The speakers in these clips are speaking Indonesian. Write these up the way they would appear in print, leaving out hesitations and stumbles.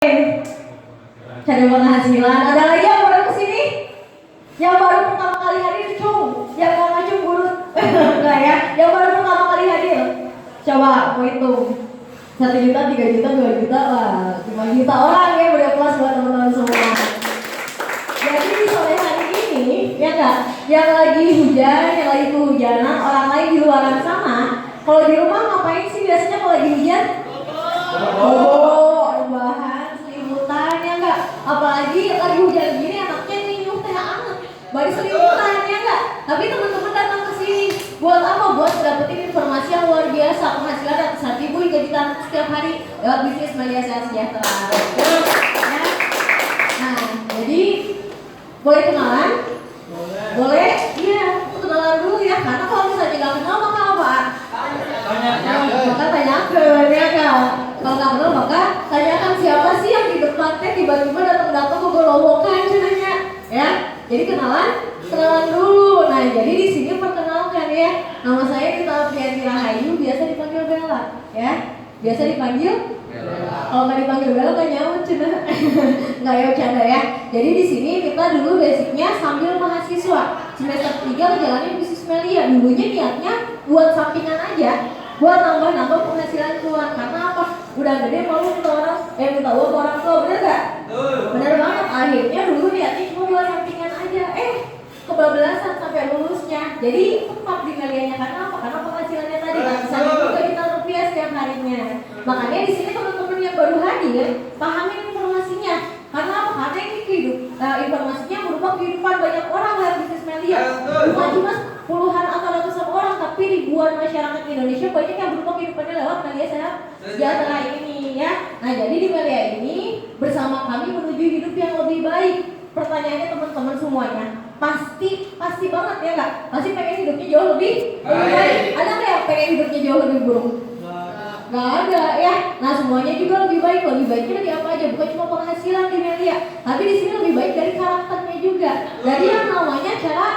Cari penghasilan. Ada lagi yang baru kesini? Yang baru pertama kali hadir, cung. Yang gak maju burut. Enggak ya? Yang baru pertama kali hadir. Coba mau hitung. 1 juta, 3 juta, 2 juta, lah 5 juta orang ya. Udah puas buat teman-teman semua. Jadi di sore hari ini, ya enggak? Yang lagi hujan, yang lagi kehujanan, orang lain di luar sana. Kalau di rumah ngapain sih biasanya kalau lagi hujan? Rebahan, selimutan, ya enggak? Apalagi lagi hujan gini, anaknya nyunyuh teh anget. Bari selimutan, ya enggak? Tapi teman-teman datang ke sini buat apa? Buat dapetin informasi yang luar biasa, penghasilan ratusan ribu hingga jutaan setiap hari lewat bisnis Melia Sehat Sejahtera. Ya. Nah, jadi boleh kenalan? Boleh? Iya, kenalan dulu ya. Karena kalau misalnya nggak kenal maka apa? Maka tanyakan, ya kan? Kalau nggak kenal maka tanyakan siapa sih yang di depannya tiba-tiba datang menggolowokan cenanya, ya. Jadi kenalan dulu. Nah, jadi di sini perkenalkan ya. Nama saya Dita Aprianti Rahayu, biasa dipanggil Bella, ya. Biasa dipanggil kalau nggak dipanggil Bella nggak nyaut cenah. Nggak ya bercanda ya. Jadi di sini kita dulu basicnya sambil mahasiswa semester 3 ngejalanin bisnis Melia. Dulunya niatnya buat sampingan aja, buat nambah penghasilan keluar. Karena apa? Udah gede malu minta uang ke orang tua, bener gak? Bener banget. Akhirnya dulu niatnya cuma buat sampingan aja. Kebablasan sampai lulusnya. Jadi tetap di Melianya. Karena apa? Karena penghasilannya tadi ratusan juta rupiah setiap harinya. Makanya di sini teman-teman yang baru hadir pahamin informasinya. Karena apa? Karena ini informasinya berupa kehidupan banyak orang lewat bisnis Melia. Bukan cuma puluhan atau ratusan orang, tapi ribuan masyarakat Indonesia banyak yang berupa kehidupannya lewat Melia Sehat Sejahtera ini, ya. Nah, jadi di Melia ini bersama kami menuju hidup yang lebih baik. Pertanyaannya teman-teman semuanya, pasti banget ya nggak? Pasti pengen hidupnya jauh lebih baik. Ada nggak yang pengen hidupnya jauh lebih buruk? Nggak ada ya. Nah, semuanya juga lebih baik. Lebih baiknya dari apa aja? Bukan cuma penghasilan di Melia, tapi di sini lebih baik dari karakternya juga. Dari yang namanya cara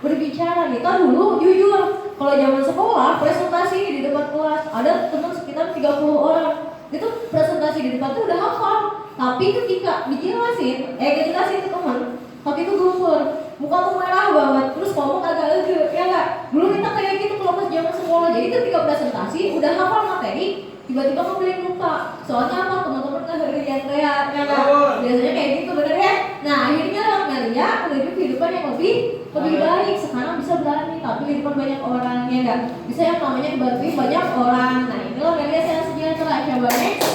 berbicara. Kita dulu jujur, kalau zaman sekolah presentasi di depan kelas ada teman sekitar 30 orang. Itu presentasi di depan tuh udah hafal. Tapi ketika dijelasin ke teman, tapi itu gumpur, muka tuh merah banget, terus ngomong agak ege, ya nggak? Dulu kita kayak gitu kalau pas zaman sekolah. Jadi ketika presentasi udah hafal materi, tiba-tiba kembali lupa. Soalnya apa? Teman-teman keherian kayak, ya nggak? Biasanya kayak gitu, bener ya? Nah, akhirnya lewat Melia menuju kehidupan yang lebih baik. Sekarang bisa berani, tapi kehidupan banyak orang, ya nggak? Bisa yang namanya dibantuin banyak orang. Nah, inilah Melia Sehat Sejahtera. Coba next.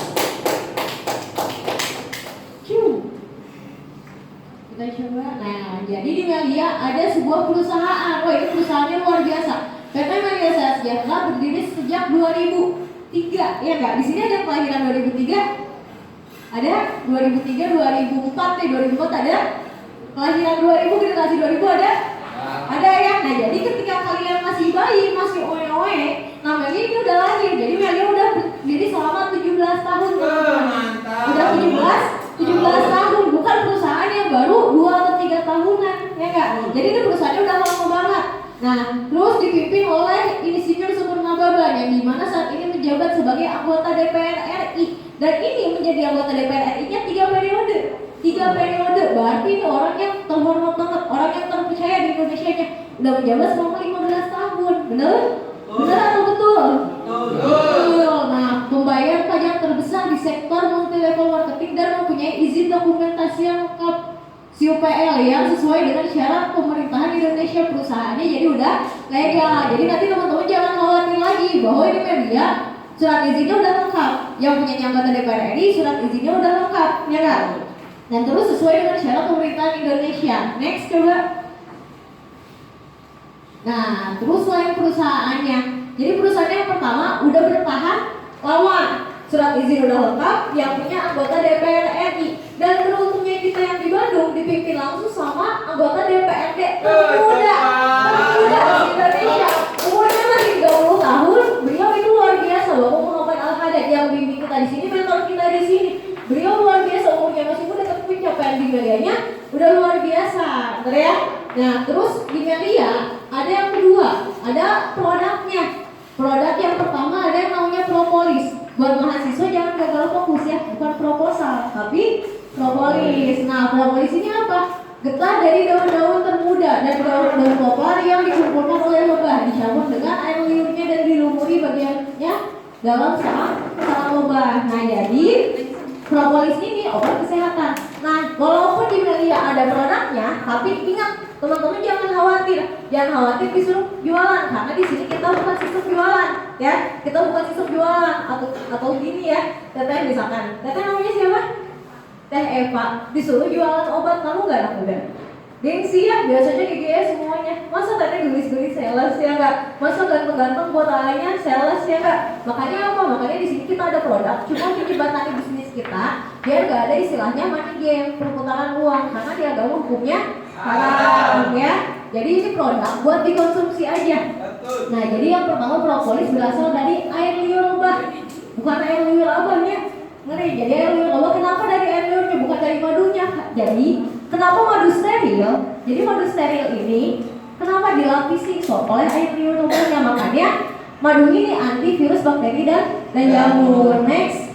Kita coba. Nah, jadi di Melia ada sebuah perusahaan. Wah, ini perusahaannya luar biasa. PT Melia Sehat Sejahtera berdiri sejak 2003, ya nggak? Di sini ada kelahiran 2003, ada 2003, 2004 2004 ada kelahiran 2000, generasi 2000 ada ya. Nah, jadi ketika kalian masih bayi, masih oe-oe, namanya ini udah lahir. Jadi Melia udah berdiri selama 17 tahun. Udah 17 tahun, bukan perusahaan yang baru 2 atau 3 tahunan, ya enggak? Jadi ini perusahaannya udah lama banget. Nah, terus dipimpin oleh Insinyur Sempurna Baban yang dimana saat ini menjabat sebagai anggota DPR RI. Dan ini menjadi anggota DPR RI-nya 3 periode. 3 periode, berarti ini orang yang terhormat banget, orang yang terpercaya di Indonesia-nya. Udah menjabat selama 15 tahun, bener? Bener atau betul? Betul. Nah, pembayar pajak terbesar di sektor multi-level marketing dan mempunyai izin dokumentasi yang lengkap CUPL yang sesuai dengan syarat pemerintahan Indonesia. Perusahaannya jadi udah legal. Jadi nanti teman-teman jangan khawatir lagi bahwa ini Melia surat izinnya udah lengkap. Yang punya anggota DPR RI surat izinnya udah lengkap, ya kan? Dan terus sesuai dengan syarat pemerintahan Indonesia. Next coba. Nah, terus selain perusahaannya, jadi perusahaan yang pertama udah bertahan lama, surat izin udah lengkap, yang punya anggota DPR RI. Dan beruntungnya kita yang di Bandung dipimpin langsung sama anggota DPRD termuda di Indonesia. Umurnya masih 30 tahun, beliau itu luar biasa. Bapak Muhammad Al-Hadad yang bimbing kita di sini, mentor kita di sini. Beliau luar biasa, umurnya masih muda tapi pencapaian di Melianya udah luar biasa, betul ya? Nah, terus di Melia ada yang kedua, ada produknya. Produk yang pertama ada yang namanya propolis. buat mahasiswa jangan gagal fokus ya, bukan proposal tapi propolis. Nah, propolis ini apa? Getah dari daun-daun termuda dan daun-daun populer yang dikumpulkan oleh lebah, dicampur dengan air liurnya dan dilumuri bagiannya dalam sarang lebah. Nah, jadi propolis ini obat kesehatan. Nah, walaupun di media ada produknya, tapi ingat teman-teman jangan khawatir disuruh jualan, karena di sini kita bukan sistem jualan, ya. Kita bukan sistem jualan atau gini ya. Teteh misalkan, teteh namanya siapa? Teh Eva, disuruh jualan obat, kamu nggak laku deh. Gengsi ya, biasanya GGS semuanya. Masa teteh gelis-gelis sales ya nggak? Masa ganteng-ganteng buat lainnya sales ya nggak? Makanya apa? Makanya di sini kita ada produk, cuma menjembatani bisnis kita biar nggak ada istilahnya money game, perputaran uang, karena di agama hukumnya haram ya. Jadi ini produk buat dikonsumsi aja. Nah, jadi yang pertama propolis berasal dari air liur lebah, bukan air liur abahnya. Ngeri, jadi air liur lebah kenapa dari air liurnya, bukan dari madunya. Jadi kenapa madu steril? Jadi madu steril ini kenapa dilapisi oleh air liur lebahnya? Makanya madu ini antivirus bakteri dan jamur. Next.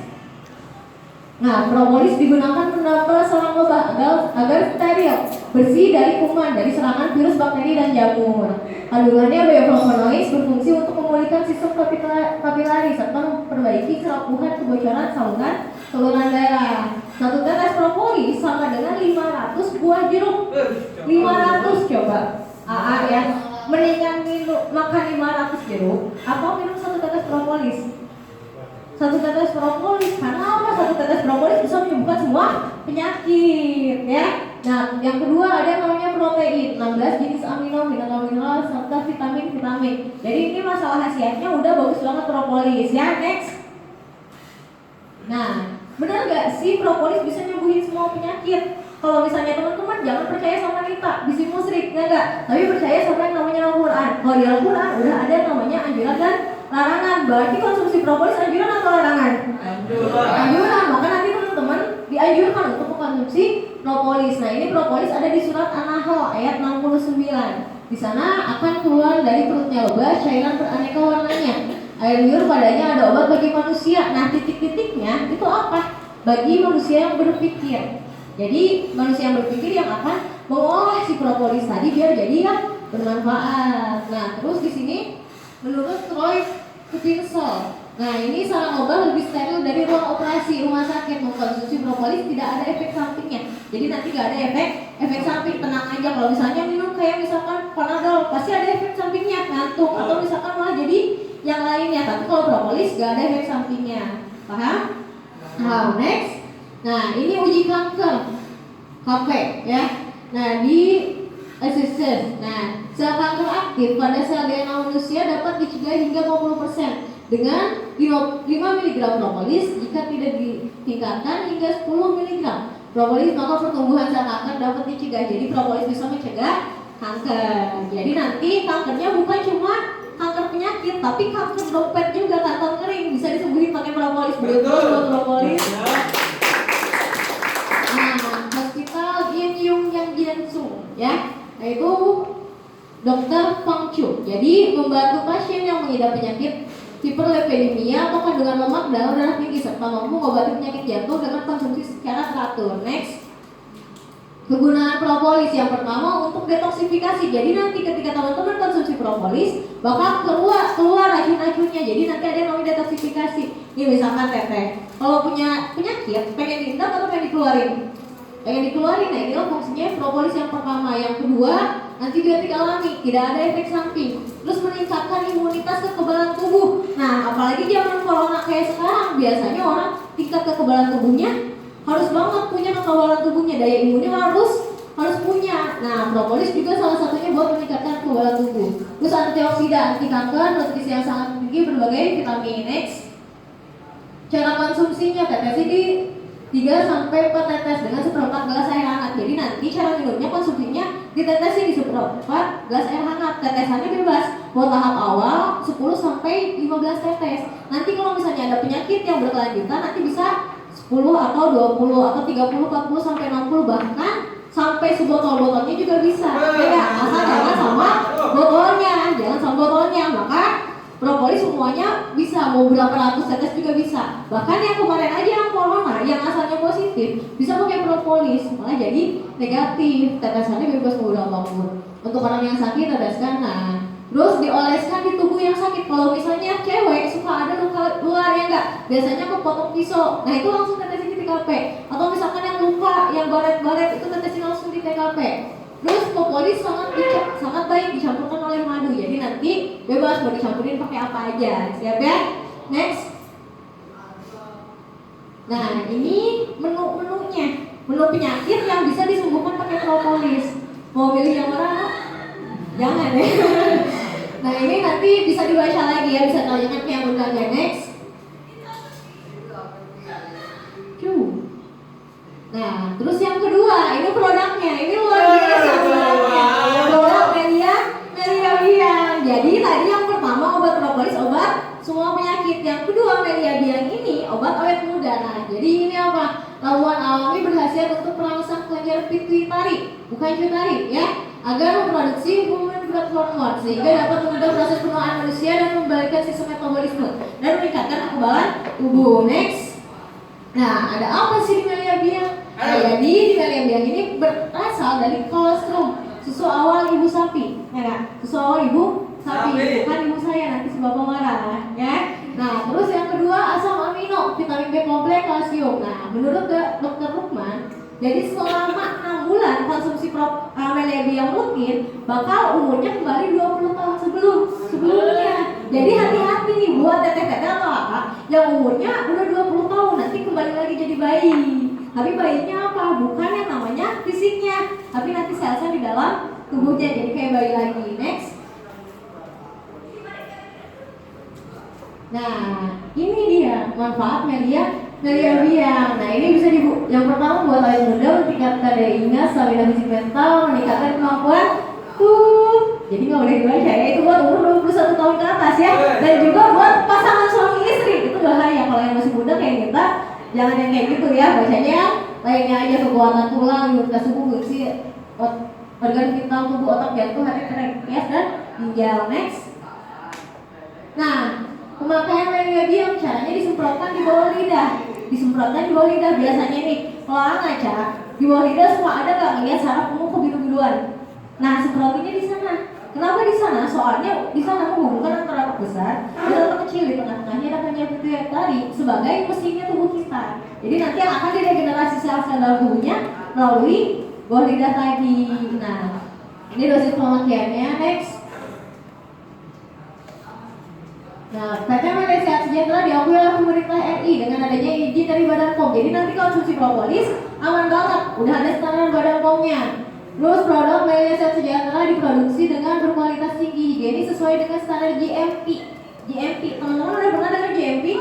Nah, propolis digunakan menambah sarang lebah agar steril, bersih dari kuman, dari serangan virus bakteri dan jamur. Kandungannya bioflavonoid berfungsi untuk memulihkan sistem kapilari serta memperbaiki kerapuhan kebocoran saluran darah. Satu tetes propolis sama dengan 500 buah jeruk. 500 coba. AA ya. Mendingan makan 500 jeruk atau minum satu tetes propolis. Satu tetes propolis, karena apa? Satu tetes propolis bisa menyembuhkan semua penyakit ya. Nah, yang kedua ada namanya protein, 16 jenis amino, mineral serta vitamin. Jadi ini masalah khasiatnya udah bagus banget propolis ya. Next. Nah, benar gak sih propolis bisa nyembuhin semua penyakit? Kalau misalnya teman-teman jangan percaya sama Nita, bisi musrik, enggak, tapi percaya sama yang namanya Al-Quran. Kalau di Al-Quran udah ada namanya anjuran dan larangan. Berarti konsumsi propolis anjuran atau larangan? Anjuran. Maka nanti teman-teman dianjurkan untuk mengkonsumsi propolis. Nah, ini propolis ada di surat An-Nahl ayat 69. Di sana akan keluar dari perutnya lebah cairan beraneka warnanya. Air liur padanya ada obat bagi manusia. Nah, titik-titiknya itu apa? Bagi manusia yang berpikir. Jadi manusia yang berpikir yang akan mengolah si propolis tadi biar jadi yang bermanfaat. Nah, terus di sini menurut Troy Kutinson, nah ini sarang lebah lebih steril dari ruang operasi rumah sakit. Mengkonsumsi propolis tidak ada efek sampingnya. Jadi nanti nggak ada efek samping, tenang aja. Kalau misalnya minum kayak misalkan Panadol, pasti ada efek sampingnya, ngantuk atau misalkan malah jadi yang lainnya. Tapi kalau propolis nggak ada efek sampingnya, paham? Nah, next. Nah, ini uji kanker KP ya. Nah, di assessment. Nah, sel kanker aktif pada sel DNA manusia dapat dicegah hingga 50% dengan 5 mg propolis. Jika tidak ditingkatkan hingga 10 mg propolis, maka pertumbuhan sel kanker dapat dicegah. Jadi propolis bisa mencegah kanker. Jadi nanti kankernya bukan cuma kanker penyakit, tapi kanker dompet juga, kanker kering bisa disembuhin pakai propolis. Betul buat propolis. Nah, hospital in Yung yang Jiangsu ya, yaitu Dr. Fang Chu. Jadi membantu pasien yang mengidap penyakit hiperlipidemia atau kandungan lemak dalam darah tinggi serta mampu mengobati penyakit jantung dengan konsumsi secara teratur. Next. Kegunaan propolis yang pertama untuk detoksifikasi. Jadi nanti ketika teman-teman konsumsi propolis bakal keluar racun-racunnya. Jadi nanti ada yang namanya detoksifikasi. Ini misalkan teteh, kalau punya penyakit pengen diindap atau pengen dikeluarin? Pengen dikeluarin. Nah, inilah fungsinya propolis yang pertama. Yang kedua, antibiotik alami, tidak ada efek samping. Terus meningkatkan imunitas kekebalan tubuh. Nah, apalagi zaman corona kayak sekarang, biasanya orang tingkat kekebalan tubuhnya harus banget punya kekebalan tubuhnya, daya imunnya harus punya. Nah, propolis juga salah satunya buat meningkatkan kekebalan tubuh. Terus antioksidan, anti kanker, nutrisi yang sangat tinggi, berbagai vitamin. Next. Cara konsumsinya, tetes ini 3-4 tetes dengan seperempat gelas air hangat. Jadi nanti cara minumnya, konsumsinya ditetesin di seperempat gelas air hangat. Tetesannya bebas. Buat tahap awal 10-15 tetes. Nanti kalau misalnya ada penyakit yang berkelanjutan, nanti bisa 10 atau 20 atau 30, 40 sampai 60, bahkan sampai sebotol-botolnya juga bisa. Ya, asal jangan sama botolnya, Maka Propolis semuanya bisa, mau berapa ratus tetes juga bisa. Bahkan yang kemarin aja yang corona, yang asalnya positif, bisa pakai propolis, malah jadi negatif, tetesannya bebas mau apapun. Untuk orang yang sakit teteskan, nah terus dioleskan di tubuh yang sakit. Kalau misalnya cewek suka ada luka luar ya enggak, biasanya kepotong pisau, nah itu langsung tetesin di TKP. Atau misalkan yang luka, yang baret-baret itu tetesin langsung di TKP. Terus propolis sangat baik dicampurkan oleh madu, jadi nanti bebas mau dicampurin pakai apa aja, siap ya? Next. Nah ini menu-menunya, menu penyakit yang bisa disembuhkan pakai propolis. Mau pilih yang mana? Jangan ya. Nah ini nanti bisa dibaca lagi ya, bisa tanyakan ke yang undangnya. Next. Nah, terus yang kedua, ini produknya, ini luar biasa produknya. Produk Melia Biang. Jadi tadi yang pertama obat propolis, obat semua penyakit. Yang kedua Melia Biang ini obat awet muda. Nah, jadi ini apa? Ramuan alami berhasil untuk merangsang kelenjar pituitari, bukan pituitari ya, agar memproduksi hormon growth hormone sehingga dapat mengubah proses penuaan manusia dan membalikkan sistem metabolisme dan meningkatkan kekebalan tubuh. Next. Nah, ada apa sih di Melia Biang? Nah, jadi di Melia Biang ini berasal dari kolostrum, susu awal ibu sapi, ya kan? Susu awal ibu sapi, bukan ibu saya, nanti si bapak marah, ya. Nah, terus yang kedua asam amino, vitamin B kompleks, kalsium. Nah, menurut Dr. Lukman, jadi selama 6 bulan konsumsi Melia Biang rutin, bakal umurnya kembali 20 tahun sebelumnya. Jadi hati-hati nih buat teteh-teteh atau apa yang umurnya udah 20 tahun, nanti kembali lagi jadi bayi. Tapi bayinya apa? Bukan yang namanya fisiknya, tapi nanti sel-sel di dalam tubuhnya jadi kayak bayi lagi. Next. Nah, ini dia manfaat Melia Biang. Nah, ini bisa yang pertama buat awet muda, meningkatkan daya ingat, stamina fisik mental, meningkatkan kemampuan jadi nggak boleh dibaca ya, itu buat umur 21 tahun ke atas ya. Dan juga buat pasangan suami istri, itu bahaya. Kalau yang masih muda kayak kita, jangan yang kayak gitu ya, bacanya lainnya aja, kekuatan tulang, imunitas tubuh, fungsi organ vital tubuh, otak, jantung, hati, pankreas, dan ginjal. Next. Nah, pemakaian Melia Biang caranya disemprotkan di bawah lidah. Biasanya nih, kalau orang ngaca di bawah lidah suka ada nggak ngeliat saraf umum kebiru-biruan. Nah, semprotinnya di sana. Kenapa di sana? Soalnya di sana menghubungkan antara otak besar dan otak kecil. Di tengah-tengahnya ada kelenjar pituitari sebagai mesinnya tubuh kita. Jadi nanti yang akan diregenerasi sel-sel dalam tubuhnya melalui bawah lidah tadi. Nah, ini dosis pemakaiannya. Next. Nah, PT Melia Sehat Sejahtera diakui oleh pemerintah RI dengan adanya izin dari Badan POM. Jadi nanti konsumsi propolis aman banget, udah ada standar Badan POM-nya. Terus produk Melia Sehat Sejahtera diproduksi dengan berkualitas tinggi, higienis sesuai dengan standar GMP. Teman-teman udah pernah dengar GMP?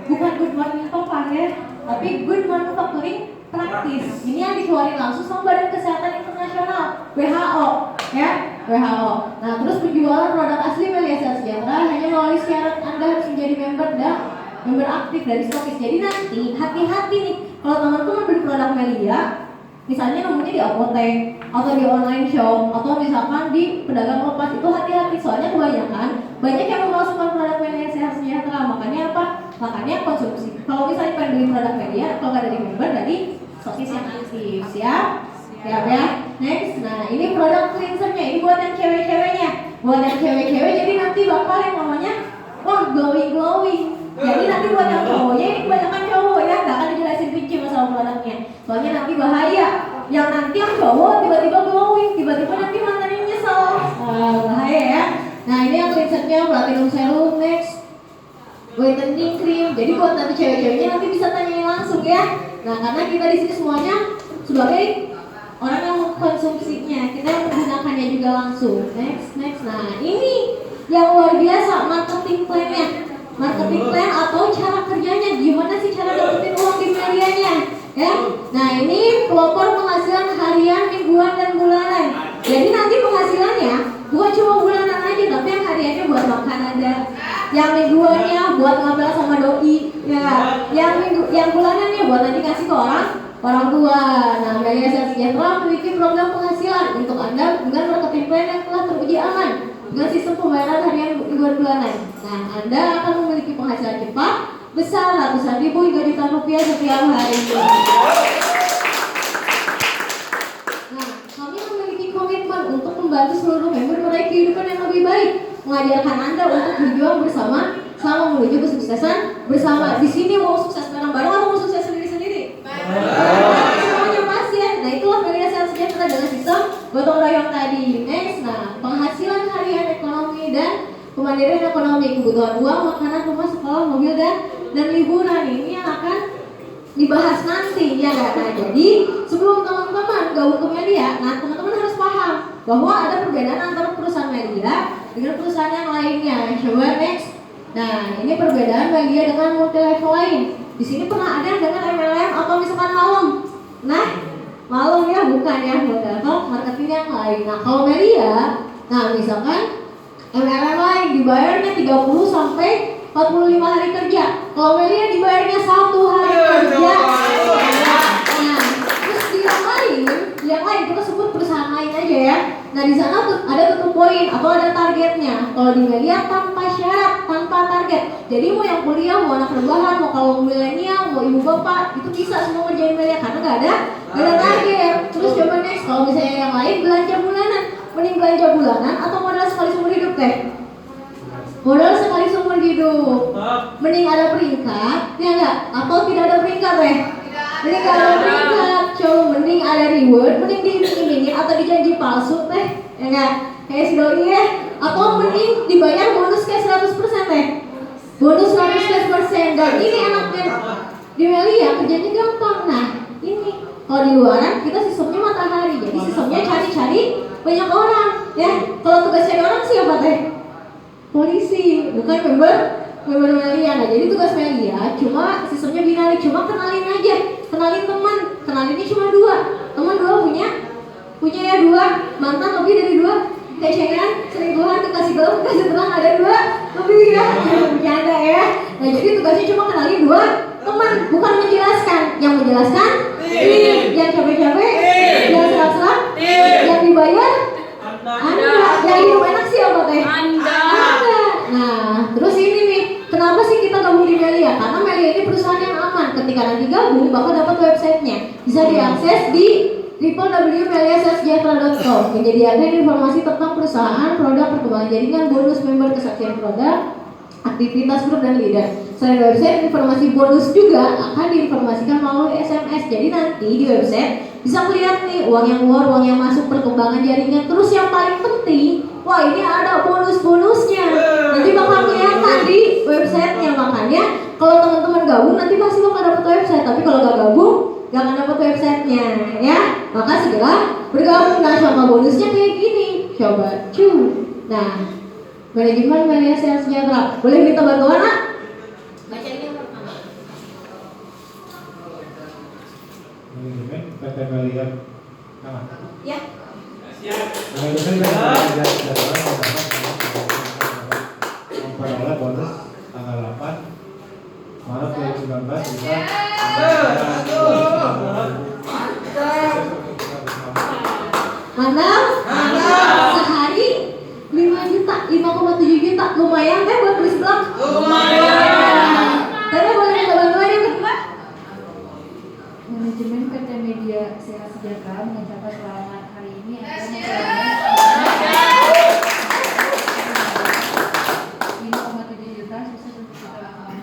Bukan Good Morning Papa ya, tapi Good Manufacturing Practice. Ini yang dikeluarin langsung sama Badan Kesehatan Internasional, WHO ya. WHO. Nah, terus penjualan produk asli Melia Sehat Sejahtera hanya melalui syarat Anda harus menjadi member aktif dari stokis. Jadi nanti hati-hati nih kalau teman-teman beli produk Melia, misalnya nemunya di apotek atau di online shop atau misalkan di pedagang lepas, itu hati-hati soalnya kebanyakan banyak yang memasukkan produk Melia Sehat Sejahtera. Makanya apa? Makanya konsumsi. Kalau misalnya pengen beli produk Melia, kalau nggak dari member, dari stokis yang aktif, siap? Siap ya. Next. Nah, ini produk cleansernya. Ini buat yang cewek-ceweknya. Jadi nanti bakal yang namanya glowing. Jadi nanti buat yang cowoknya, ini kebanyakan cowok ya, nggak akan dijelasin rinci masalah produknya. Soalnya nanti bahaya. Yang nanti yang cowok tiba-tiba glowing, tiba-tiba nanti mantannya nyesel. Bahaya ya. Nah, ini yang cleansernya platinum serum. Next. Whitening cream. Jadi buat nanti cewek-ceweknya nanti bisa tanyain langsung ya. Nah, karena kita di sini semuanya sebagai orang yang mengkonsumsinya, kita yang menggunakannya juga langsung. Next. Nah, ini yang luar biasa, marketing plan-nya. Marketing plan atau cara kerjanya, gimana sih cara dapetin uang di medianya ya. Nah, ini pelopor penghasilan harian, mingguan, dan bulanan. Jadi nanti penghasilannya bukan cuma bulanan aja, tapi yang hariannya buat makan ada, yang mingguannya buat ngabel sama doi ya, yang bulanannya buat nanti kasih ke orang tua. Nah, Melia Sehat Sejahtera memiliki program penghasilan untuk Anda dengan marketing plan yang telah teruji aman. dengan sistem pembayaran harian ribuan bulanan. Nah, Anda akan memiliki penghasilan cepat besar ratusan ribu hingga jutaan rupiah setiap hari. Nah, kami memiliki komitmen untuk membantu seluruh member meraih kehidupan yang lebih baik, mengajarkan Anda untuk berjuang bersama selama menuju kesuksesan bersama. Di sini mau sukses bareng-bareng atau mau sukses sendiri-sendiri? Semuanya pasti ya. Nah, itulah Melia Sales Sejahtera dengan sistem gotong royong tadi. Next, nah penghasilan harian ekonomi dan kemandirian ekonomi, kebutuhan uang, makanan, rumah, sekolah, mobil dan liburan ini yang akan dibahas nanti ya kan. Nah, jadi sebelum teman-teman gabung ke Melia, nah teman-teman harus paham bahwa ada perbedaan antara perusahaan Melia dengan perusahaan yang lainnya. Coba next. Nah, ini perbedaan Melia dengan multi level lain. Di sini pernah ada yang dengan MLM atau misalkan malam. Nah, malam ya bukan ya, multi level marketing yang lain. Nah, kalau Melia, nah misalkan MLM lain dibayarnya 30 sampai 45 hari kerja. Kalau Melia dibayarnya 1 hari kerja. Nah, terus di yang lain kita sebut perusahaan lain aja ya. Nah, di sana tuh ada tutup poin atau ada targetnya. Kalau di Melia tanpa syarat, tanpa target. Jadi mau yang kuliah, mau anak rebahan, mau kalau milenial, mau ibu bapak, itu bisa semua ngerjain Melia karena nggak ada target. Terus coba next, kalau misalnya yang lain belanja bulanan, mending belanja bulanan atau modal sekali seumur hidup teh? Modal sekali seumur hidup. Mending ada peringkat, ya enggak? Atau tidak ada peringkat teh? Mending gak ada peringkat, coba mending ada reward, mending diiming-imingin atau dijanji palsu teh, ya enggak? Kayak si doi ya, atau mending dibayar bonus kayak 100% teh. Bonus 100%, dan ini enaknya di Melia kerjanya gampang. Nah, ini kalau di luaran kita sistemnya matahari, jadi sistemnya cari-cari banyak orang, ya. Kalau tugas cari orang siapa teh? Polisi, bukan member Melia. Nah, jadi tugas Melia cuma sistemnya binari, cuma kenalin aja, kenalin teman, kenalinnya cuma 2 teman, 2 punya ya 2 mantan lebih dari 2, kecengan, selingkuhan, kekasih gelap, kekasih terang ada 2 lebih ya, bercanda ya. Nah, jadi tugasnya cuma kenalin 2 teman, bukan menjelaskan. Yang menjelaskan yang capek-capek, yang serap-serap, yang dibayar Anda, yang hidup enak siapa teh? Anda. Nah, terus ini nih, kenapa sih kita gabung di Melia? Karena Melia ini perusahaan yang aman. Ketika nanti gabung, bakal dapat websitenya. Bisa diakses di www.meliasalessejahtera.com. Menyediakan informasi tentang perusahaan, produk, perkembangan jaringan, bonus member, kesaksian produk, aktivitas grup dan leader. Selain website, informasi bonus juga akan diinformasikan melalui SMS. Jadi nanti di website bisa melihat nih uang yang keluar, uang yang masuk, perkembangan jaringan. Terus yang paling penting, wah ini ada bonus-bonusnya. Nanti bakal kelihatan di websitenya. Makanya kalau teman-teman gabung nanti pasti bakal dapat website. Tapi kalau gak gabung, gak akan dapat websitenya, ya. Maka segera bergabung. Nah, contoh bonusnya kayak gini. Coba, Nah, manajemen Melia Sales Sejahtera. Boleh minta bantuan, Nak? Baca ini yang pertama. Manajemen PT Melia. Ya. Manajemen PT Melia Sejahtera memperoleh bonus tanggal 8 Maret 2019 bisa Mantap. Sehari 5 juta, 5,7 juta. Lumayan kan buat beli seblak? Lumayan. Tapi boleh minta bantuan yang kedua? Manajemen PT Melia Sales Sejahtera mengucapkan selamat hari ini akan 5,7 juta sukses untuk kita lakukan.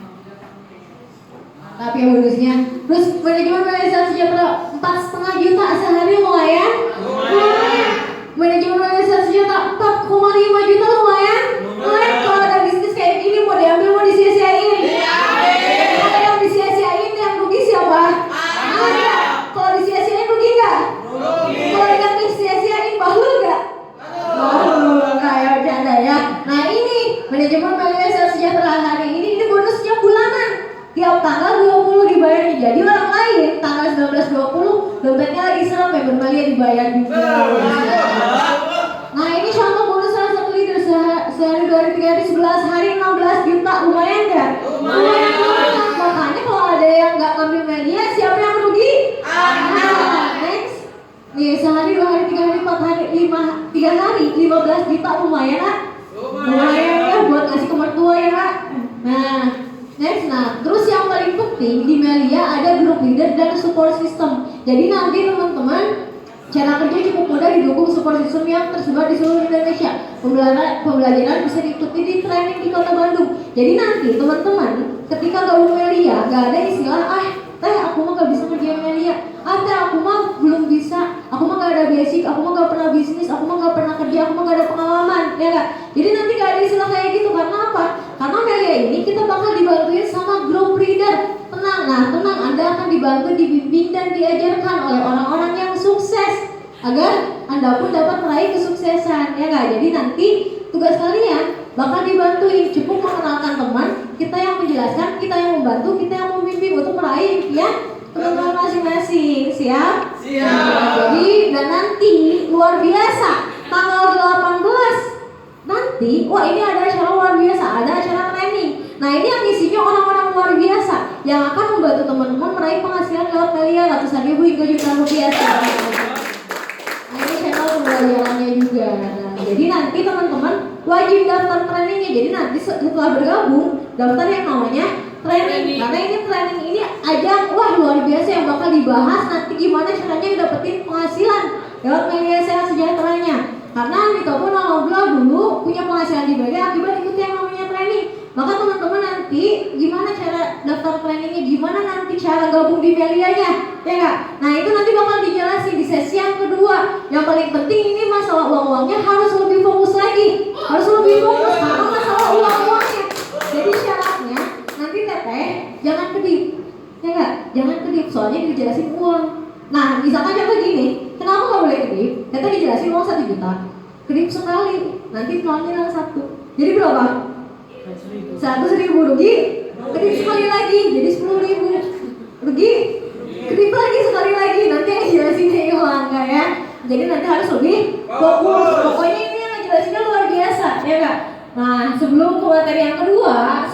Tapi yang bonusnya, terus manajemen Melia Sales Sejahtera 4,5 juta sehari lumayan? Lumayan. Manajemen Melia Sales Sejahtera 4,5 juta lumayan? Lumayan. Kalau ada bisnis kayak gini mau diambil, mau disia-siain? Kalau yang disia-siain yang rugi siapa? Anda. Kalau disia-siain rugi nggak? Kalau yang disia-siain bahlul nggak? Bahlul. Kayak bercanda ya. Nah ini manajemen Melia Sales Sejahtera hari ini bonusnya bulanan. Tiap tanggal 20 dibayarnya. Jadi orang lain tanggal 19-20 dompetnya lagi serem, member Melia dibayar juga. Nah ini contoh bonus salah satu leader sehari 2 hari 3 hari 11 hari 16 juta. Lumayan nggak? Lumayan. Makanya kalau ada yang nggak ngambil Melia, siapa yang rugi? Anda. Next. Nih sehari 2 hari 3 hari 4 hari 3 hari 15 juta lumayan lah. Terus yang paling penting di Melia ada group leader dan support system. Jadi nanti teman-teman cara kerja cukup mudah, didukung support system yang tersebar di seluruh Indonesia. Pembelajaran bisa diikuti di training di Kota Bandung. Jadi nanti teman-teman ketika gabung Melia gak ada istilah aku mah gak bisa kerja Melia, aku mah belum bisa, aku mah gak ada basic, aku mah gak pernah bisnis, aku mah gak pernah kerja, aku mah gak ada pengalaman, ya gak? Jadi nanti gak ada istilah kayak gitu. Karena apa? Karena Melia ini kita bakal dibantuin sama group leader. Tenang, Anda akan dibantu, dibimbing dan diajarkan oleh orang-orang yang sukses agar Anda pun dapat meraih kesuksesan, ya gak? Jadi nanti tugas kalian bakal dibantuin, cukup mengenalkan teman, kita yang menjelaskan, kita yang membantu, kita yang membimbing untuk meraih impian teman-teman masing-masing. Siap? Siap. Jadi dan nanti luar biasa tanggal 18 nanti, ini ada acara luar biasa, ada acara training. Nah ini yang isinya orang-orang luar biasa yang akan membantu teman-teman meraih penghasilan lewat Melia ratusan ribu hingga jutaan rupiah. Nah ini channel pembelajarannya juga. Jadi nanti teman-teman wajib daftar trainingnya. Jadi nanti setelah bergabung daftar yang namanya training. Karena ini training ini ajang luar biasa yang bakal dibahas nanti gimana caranya dapetin penghasilan lewat Melia Sehat Sejahteranya. Karena Andika pun alhamdulillah dulu punya penghasilan di Melia akibat ikut yang namanya training. Maka teman-teman nanti gimana cara daftar trainingnya, gimana nanti cara gabung di Melianya, ya nggak? Nah itu nanti bakal dijelasin di sesi yang kedua. Yang paling penting ini masalah uang-uangnya harus lebih fokus lagi, harus lebih fokus karena masalah uang-uangnya. Jadi syaratnya nanti teteh jangan kedip, ya nggak? Jangan kedip soalnya dijelasin uang. Nah misalkan contoh gini, kenapa nggak boleh kedip? Teteh dijelasin uang 1 juta, kedip sekali, nanti pelangi 1. Jadi berapa? 100.000 rugi, kedip sekali lagi jadi 10.000 rugi, kedip lagi sekali lagi, nanti yang jelasinnya hilang ya. Jadi nanti harus lebih fokus. Pokoknya ini yang ngejelasinnya luar biasa, ya kak. Nah sebelum ke materi yang kedua,